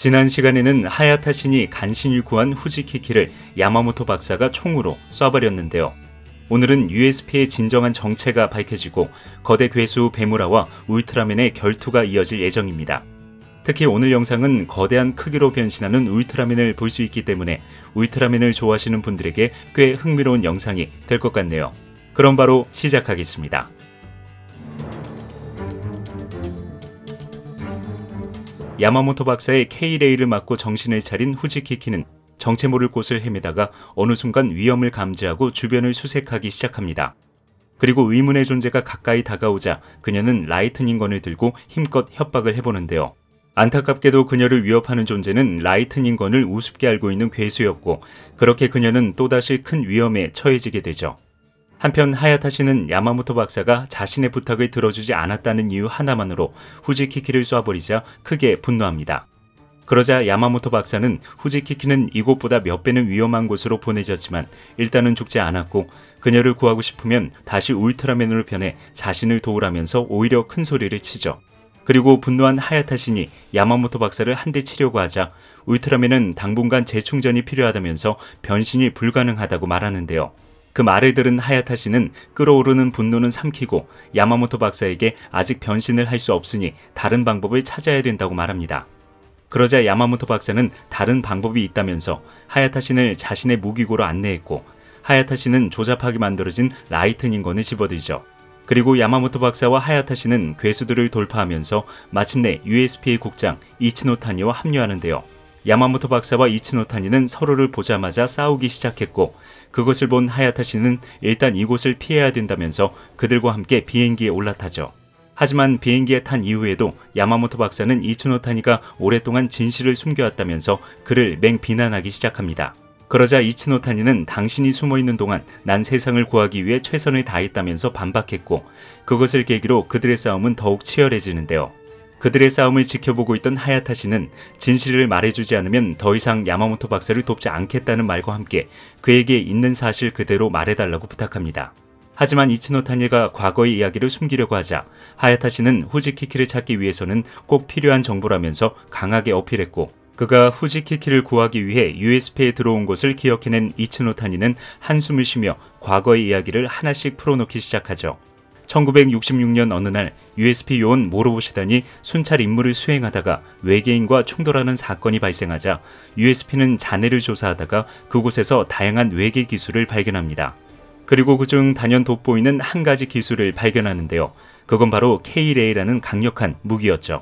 지난 시간에는 하야타 신이 간신히 구한 후지키키를 야마모토 박사가 총으로 쏴버렸는데요. 오늘은 USP의 진정한 정체가 밝혀지고 거대 괴수 베무라와 울트라맨의 결투가 이어질 예정입니다. 특히 오늘 영상은 거대한 크기로 변신하는 울트라맨을 볼 수 있기 때문에 울트라맨을 좋아하시는 분들에게 꽤 흥미로운 영상이 될 것 같네요. 그럼 바로 시작하겠습니다. 야마모토 박사의 K-레이를 맞고 정신을 차린 후지키키는 정체 모를 곳을 헤매다가 어느 순간 위험을 감지하고 주변을 수색하기 시작합니다. 그리고 의문의 존재가 가까이 다가오자 그녀는 라이트닝건을 들고 힘껏 협박을 해보는데요. 안타깝게도 그녀를 위협하는 존재는 라이트닝건을 우습게 알고 있는 괴수였고, 그렇게 그녀는 또다시 큰 위험에 처해지게 되죠. 한편 하야타 씨는 야마모토 박사가 자신의 부탁을 들어주지 않았다는 이유 하나만으로 후지키키를 쏴버리자 크게 분노합니다. 그러자 야마모토 박사는 후지키키는 이곳보다 몇 배는 위험한 곳으로 보내졌지만 일단은 죽지 않았고, 그녀를 구하고 싶으면 다시 울트라맨으로 변해 자신을 도우라면서 오히려 큰 소리를 치죠. 그리고 분노한 하야타 신이 야마모토 박사를 한 대 치려고 하자 울트라맨은 당분간 재충전이 필요하다면서 변신이 불가능하다고 말하는데요. 그 말을 들은 하야타 씨는 끓어오르는 분노는 삼키고 야마모토 박사에게 아직 변신을 할 수 없으니 다른 방법을 찾아야 된다고 말합니다. 그러자 야마모토 박사는 다른 방법이 있다면서 하야타 씨를 자신의 무기고로 안내했고, 하야타 씨는 조잡하게 만들어진 라이트닝건을 집어들죠. 그리고 야마모토 박사와 하야타 씨는 괴수들을 돌파하면서 마침내 USP의 국장 이치노타니와 합류하는데요. 야마모토 박사와 이치노타니는 서로를 보자마자 싸우기 시작했고, 그것을 본 하야타 씨는 일단 이곳을 피해야 된다면서 그들과 함께 비행기에 올라타죠. 하지만 비행기에 탄 이후에도 야마모토 박사는 이치노타니가 오랫동안 진실을 숨겨왔다면서 그를 맹비난하기 시작합니다. 그러자 이치노타니는 당신이 숨어있는 동안 난 세상을 구하기 위해 최선을 다했다면서 반박했고, 그것을 계기로 그들의 싸움은 더욱 치열해지는데요. 그들의 싸움을 지켜보고 있던 하야타 씨는 진실을 말해주지 않으면 더 이상 야마모토 박사를 돕지 않겠다는 말과 함께 그에게 있는 사실 그대로 말해달라고 부탁합니다. 하지만 이치노타니가 과거의 이야기를 숨기려고 하자 하야타 씨는 후지키키를 찾기 위해서는 꼭 필요한 정보라면서 강하게 어필했고, 그가 후지키키를 구하기 위해 USP에 들어온 것을 기억해낸 이치노타니는 한숨을 쉬며 과거의 이야기를 하나씩 풀어놓기 시작하죠. 1966년 어느 날 USP 요원 모로보시단이 순찰 임무를 수행하다가 외계인과 충돌하는 사건이 발생하자 USP는 잔해를 조사하다가 그곳에서 다양한 외계 기술을 발견합니다. 그리고 그중 단연 돋보이는 한 가지 기술을 발견하는데요. 그건 바로 K-레이라는 강력한 무기였죠.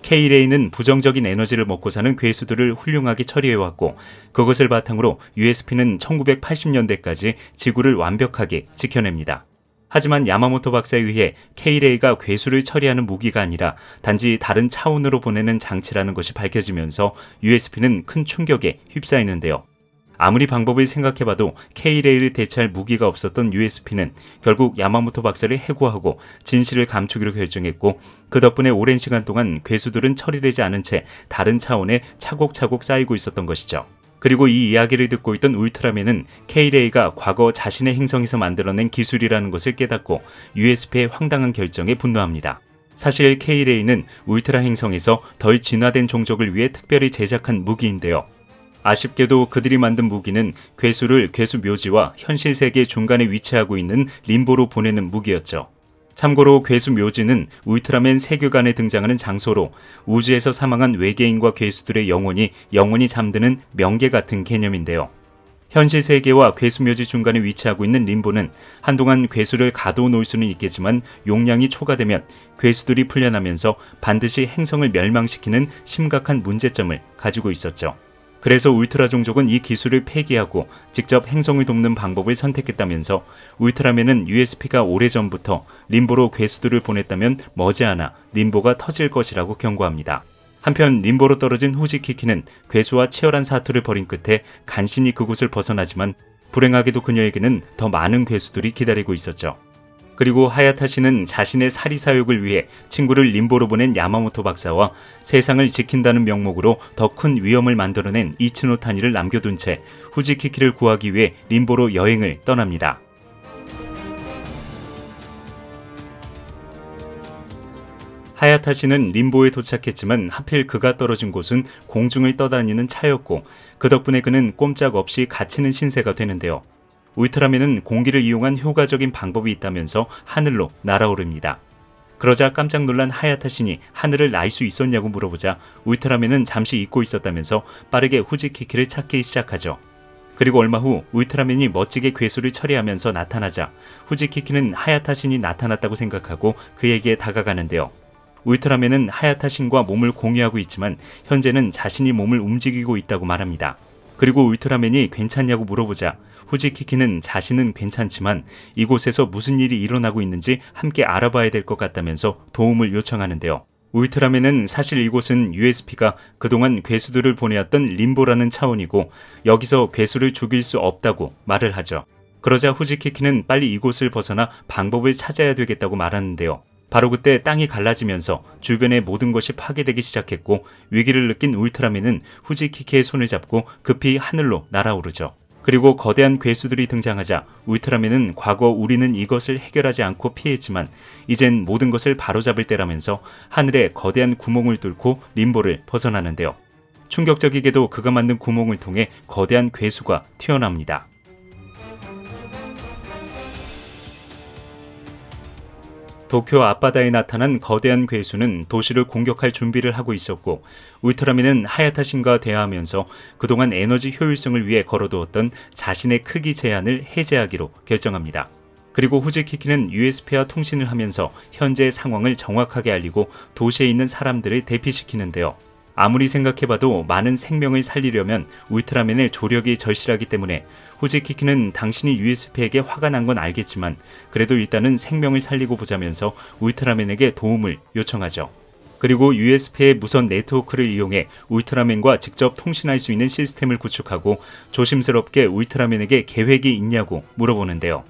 K-레이는 부정적인 에너지를 먹고 사는 괴수들을 훌륭하게 처리해왔고, 그것을 바탕으로 USP는 1980년대까지 지구를 완벽하게 지켜냅니다. 하지만 야마모토 박사에 의해 K-레이가 괴수를 처리하는 무기가 아니라 단지 다른 차원으로 보내는 장치라는 것이 밝혀지면서 USP는 큰 충격에 휩싸이는데요. 아무리 방법을 생각해봐도 K-레이를 대체할 무기가 없었던 USP는 결국 야마모토 박사를 해고하고 진실을 감추기로 결정했고, 그 덕분에 오랜 시간 동안 괴수들은 처리되지 않은 채 다른 차원에 차곡차곡 쌓이고 있었던 것이죠. 그리고 이 이야기를 듣고 있던 울트라맨은 K-레이가 과거 자신의 행성에서 만들어낸 기술이라는 것을 깨닫고 USP의 황당한 결정에 분노합니다. 사실 K-레이는 울트라 행성에서 덜 진화된 종족을 위해 특별히 제작한 무기인데요. 아쉽게도 그들이 만든 무기는 괴수를 괴수 묘지와 현실 세계 중간에 위치하고 있는 림보로 보내는 무기였죠. 참고로 괴수 묘지는 울트라맨 세계관에 등장하는 장소로 우주에서 사망한 외계인과 괴수들의 영혼이 잠드는 명계 같은 개념인데요. 현실 세계와 괴수 묘지 중간에 위치하고 있는 림보는 한동안 괴수를 가둬 놓을 수는 있겠지만 용량이 초과되면 괴수들이 풀려나면서 반드시 행성을 멸망시키는 심각한 문제점을 가지고 있었죠. 그래서 울트라 종족은 이 기술을 폐기하고 직접 행성을 돕는 방법을 선택했다면서 울트라맨은 USP가 오래전부터 림보로 괴수들을 보냈다면 머지않아 림보가 터질 것이라고 경고합니다. 한편 림보로 떨어진 후지키키는 괴수와 치열한 사투를 벌인 끝에 간신히 그곳을 벗어나지만 불행하게도 그녀에게는 더 많은 괴수들이 기다리고 있었죠. 그리고 하야타 씨는 자신의 사리사욕을 위해 친구를 림보로 보낸 야마모토 박사와 세상을 지킨다는 명목으로 더 큰 위험을 만들어낸 이치노타니를 남겨둔 채 후지키키를 구하기 위해 림보로 여행을 떠납니다. 하야타 씨는 림보에 도착했지만 하필 그가 떨어진 곳은 공중을 떠다니는 차였고 그 덕분에 그는 꼼짝없이 갇히는 신세가 되는데요. 울트라맨은 공기를 이용한 효과적인 방법이 있다면서 하늘로 날아오릅니다. 그러자 깜짝 놀란 하야타 신이 하늘을 날 수 있었냐고 물어보자 울트라맨은 잠시 잊고 있었다면서 빠르게 후지키키를 찾기 시작하죠. 그리고 얼마 후 울트라맨이 멋지게 괴수를 처리하면서 나타나자 후지키키는 하야타 신이 나타났다고 생각하고 그에게 다가가는데요. 울트라맨은 하야타 신과 몸을 공유하고 있지만 현재는 자신이 몸을 움직이고 있다고 말합니다. 그리고 울트라맨이 괜찮냐고 물어보자 후지키키는 자신은 괜찮지만 이곳에서 무슨 일이 일어나고 있는지 함께 알아봐야 될 것 같다면서 도움을 요청하는데요. 울트라맨은 사실 이곳은 USP가 그동안 괴수들을 보내왔던 림보라는 차원이고 여기서 괴수를 죽일 수 없다고 말을 하죠. 그러자 후지키키는 빨리 이곳을 벗어나 방법을 찾아야 되겠다고 말하는데요. 바로 그때 땅이 갈라지면서 주변의 모든 것이 파괴되기 시작했고 위기를 느낀 울트라맨은 후지키키의 손을 잡고 급히 하늘로 날아오르죠. 그리고 거대한 괴수들이 등장하자 울트라맨은 과거 우리는 이것을 해결하지 않고 피했지만 이젠 모든 것을 바로잡을 때라면서 하늘에 거대한 구멍을 뚫고 림보를 벗어나는데요. 충격적이게도 그가 만든 구멍을 통해 거대한 괴수가 튀어나옵니다. 도쿄 앞바다에 나타난 거대한 괴수는 도시를 공격할 준비를 하고 있었고 울트라맨은 하야타 신과 대화하면서 그동안 에너지 효율성을 위해 걸어두었던 자신의 크기 제한을 해제하기로 결정합니다. 그리고 후지키키는 USP와 통신을 하면서 현재의 상황을 정확하게 알리고 도시에 있는 사람들을 대피시키는데요. 아무리 생각해봐도 많은 생명을 살리려면 울트라맨의 조력이 절실하기 때문에 후지키키는 당신이 USP에게 화가 난 건 알겠지만 그래도 일단은 생명을 살리고 보자면서 울트라맨에게 도움을 요청하죠. 그리고 USP의 무선 네트워크를 이용해 울트라맨과 직접 통신할 수 있는 시스템을 구축하고 조심스럽게 울트라맨에게 계획이 있냐고 물어보는데요.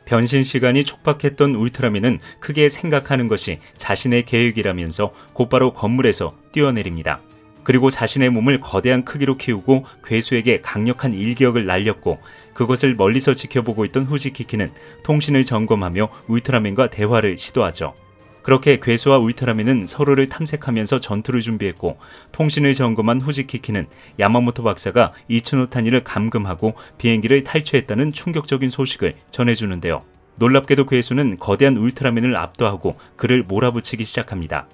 변신 시간이 촉박했던 울트라맨은 크게 생각하는 것이 자신의 계획이라면서 곧바로 건물에서 뛰어내립니다. 그리고 자신의 몸을 거대한 크기로 키우고 괴수에게 강력한 일격을 날렸고 그것을 멀리서 지켜보고 있던 후지키키는 통신을 점검하며 울트라맨과 대화를 시도하죠. 그렇게 괴수와 울트라맨은 서로를 탐색하면서 전투를 준비했고 통신을 점검한 후지키키는 야마모토 박사가 이츠노타니를 감금하고 비행기를 탈취했다는 충격적인 소식을 전해주는데요. 놀랍게도 괴수는 거대한 울트라맨을 압도하고 그를 몰아붙이기 시작합니다.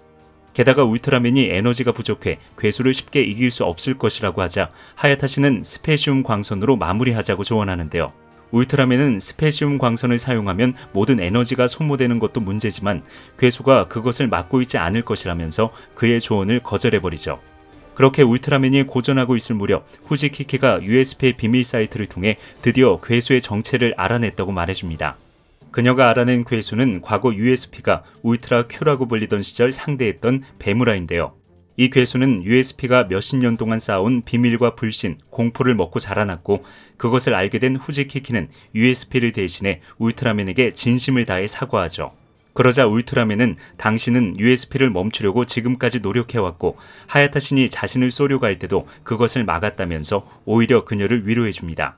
게다가 울트라맨이 에너지가 부족해 괴수를 쉽게 이길 수 없을 것이라고 하자 하야타 씨는 스페시움 광선으로 마무리하자고 조언하는데요. 울트라맨은 스페시움 광선을 사용하면 모든 에너지가 소모되는 것도 문제지만 괴수가 그것을 막고 있지 않을 것이라면서 그의 조언을 거절해버리죠. 그렇게 울트라맨이 고전하고 있을 무렵 후지키키가 USP의 비밀 사이트를 통해 드디어 괴수의 정체를 알아냈다고 말해줍니다. 그녀가 알아낸 괴수는 과거 USP가 울트라 Q라고 불리던 시절 상대했던 베무라인데요. 이 괴수는 USP가 몇십 년 동안 쌓아온 비밀과 불신, 공포를 먹고 자라났고 그것을 알게 된 후지키키는 USP를 대신해 울트라맨에게 진심을 다해 사과하죠. 그러자 울트라맨은 당신은 USP를 멈추려고 지금까지 노력해왔고 하야타 신이 자신을 쏘려고 할 때도 그것을 막았다면서 오히려 그녀를 위로해줍니다.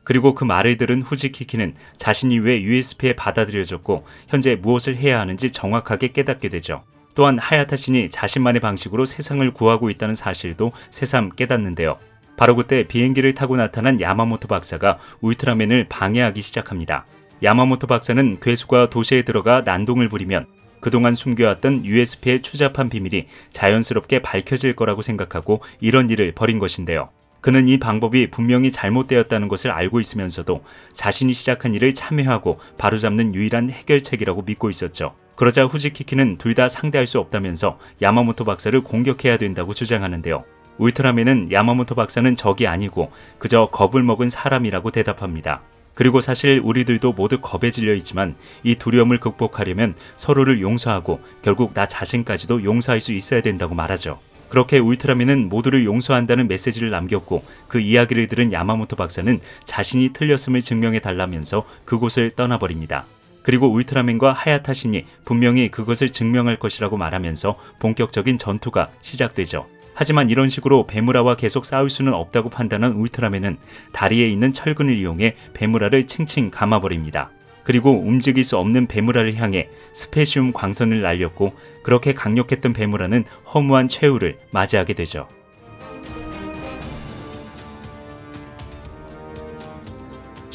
그리고 그 말을 들은 후지키키는 자신이 왜 USP에 받아들여졌고 현재 무엇을 해야 하는지 정확하게 깨닫게 되죠. 또한 하야타 신이 자신만의 방식으로 세상을 구하고 있다는 사실도 새삼 깨닫는데요. 바로 그때 비행기를 타고 나타난 야마모토 박사가 울트라맨을 방해하기 시작합니다. 야마모토 박사는 괴수가 도시에 들어가 난동을 부리면 그동안 숨겨왔던 USP의 추잡한 비밀이 자연스럽게 밝혀질 거라고 생각하고 이런 일을 벌인 것인데요. 그는 이 방법이 분명히 잘못되었다는 것을 알고 있으면서도 자신이 시작한 일을 참여하고 바로잡는 유일한 해결책이라고 믿고 있었죠. 그러자 후지키키는 둘 다 상대할 수 없다면서 야마모토 박사를 공격해야 된다고 주장하는데요. 울트라맨은 야마모토 박사는 적이 아니고 그저 겁을 먹은 사람이라고 대답합니다. 그리고 사실 우리들도 모두 겁에 질려 있지만 이 두려움을 극복하려면 서로를 용서하고 결국 나 자신까지도 용서할 수 있어야 된다고 말하죠. 그렇게 울트라맨은 모두를 용서한다는 메시지를 남겼고 그 이야기를 들은 야마모토 박사는 자신이 틀렸음을 증명해 달라면서 그곳을 떠나버립니다. 그리고 울트라맨과 하야타 신이 분명히 그것을 증명할 것이라고 말하면서 본격적인 전투가 시작되죠. 하지만 이런 식으로 베무라와 계속 싸울 수는 없다고 판단한 울트라맨은 다리에 있는 철근을 이용해 베무라를 칭칭 감아버립니다. 그리고 움직일 수 없는 베무라를 향해 스페시움 광선을 날렸고 그렇게 강력했던 베무라는 허무한 최후를 맞이하게 되죠.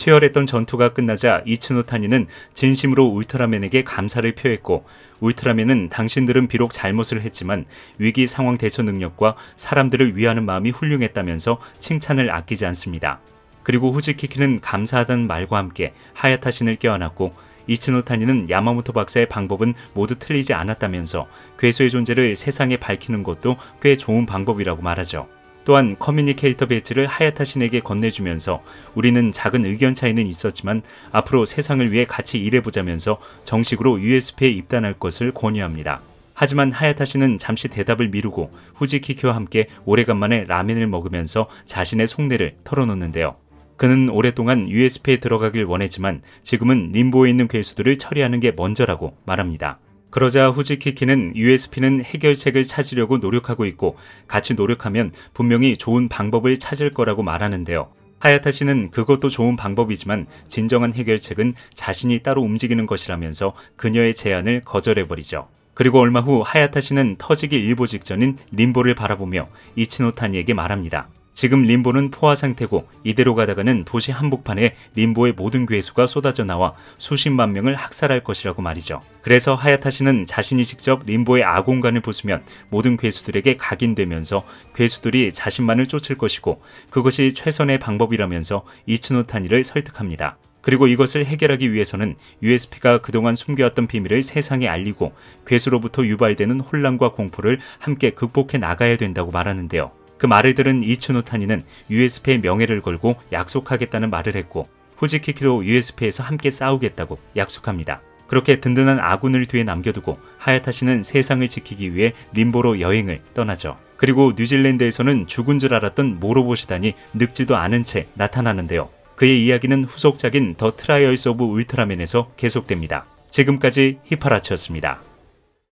치열했던 전투가 끝나자 이츠노 타니는 진심으로 울트라맨에게 감사를 표했고 울트라맨은 당신들은 비록 잘못을 했지만 위기 상황 대처 능력과 사람들을 위하는 마음이 훌륭했다면서 칭찬을 아끼지 않습니다. 그리고 후지키키는 감사하다는 말과 함께 하야타 신을 껴안았고 이츠노 타니는 야마모토 박사의 방법은 모두 틀리지 않았다면서 괴수의 존재를 세상에 밝히는 것도 꽤 좋은 방법이라고 말하죠. 또한 커뮤니케이터 배지를 하야타 신에게 건네주면서 우리는 작은 의견 차이는 있었지만 앞으로 세상을 위해 같이 일해보자면서 정식으로 USP에 입단할 것을 권유합니다. 하지만 하야타 신은 잠시 대답을 미루고 후지키키와 함께 오래간만에 라멘을 먹으면서 자신의 속내를 털어놓는데요. 그는 오랫동안 USP에 들어가길 원했지만 지금은 림보에 있는 괴수들을 처리하는 게 먼저라고 말합니다. 그러자 후지키키는 USP는 해결책을 찾으려고 노력하고 있고 같이 노력하면 분명히 좋은 방법을 찾을 거라고 말하는데요. 하야타 씨는 그것도 좋은 방법이지만 진정한 해결책은 자신이 따로 움직이는 것이라면서 그녀의 제안을 거절해버리죠. 그리고 얼마 후 하야타 씨는 터지기 일보 직전인 림보를 바라보며 이츠노 타니에게 말합니다. 지금 림보는 포화 상태고 이대로 가다가는 도시 한복판에 림보의 모든 괴수가 쏟아져 나와 수십만 명을 학살할 것이라고 말이죠. 그래서 하야타 씨는 자신이 직접 림보의 아공간을 부수면 모든 괴수들에게 각인되면서 괴수들이 자신만을 쫓을 것이고 그것이 최선의 방법이라면서 이츠노 타니를 설득합니다. 그리고 이것을 해결하기 위해서는 USP가 그동안 숨겨왔던 비밀을 세상에 알리고 괴수로부터 유발되는 혼란과 공포를 함께 극복해 나가야 된다고 말하는데요. 그 말을 들은 이츠노 타니는 USP의 명예를 걸고 약속하겠다는 말을 했고 후지키키도 USP에서 함께 싸우겠다고 약속합니다. 그렇게 든든한 아군을 뒤에 남겨두고 하야타 씨는 세상을 지키기 위해 림보로 여행을 떠나죠. 그리고 뉴질랜드에서는 죽은 줄 알았던 모로보시단이 늙지도 않은 채 나타나는데요. 그의 이야기는 후속작인 더 트라이얼스 오브 울트라맨에서 계속됩니다. 지금까지 히파라치였습니다.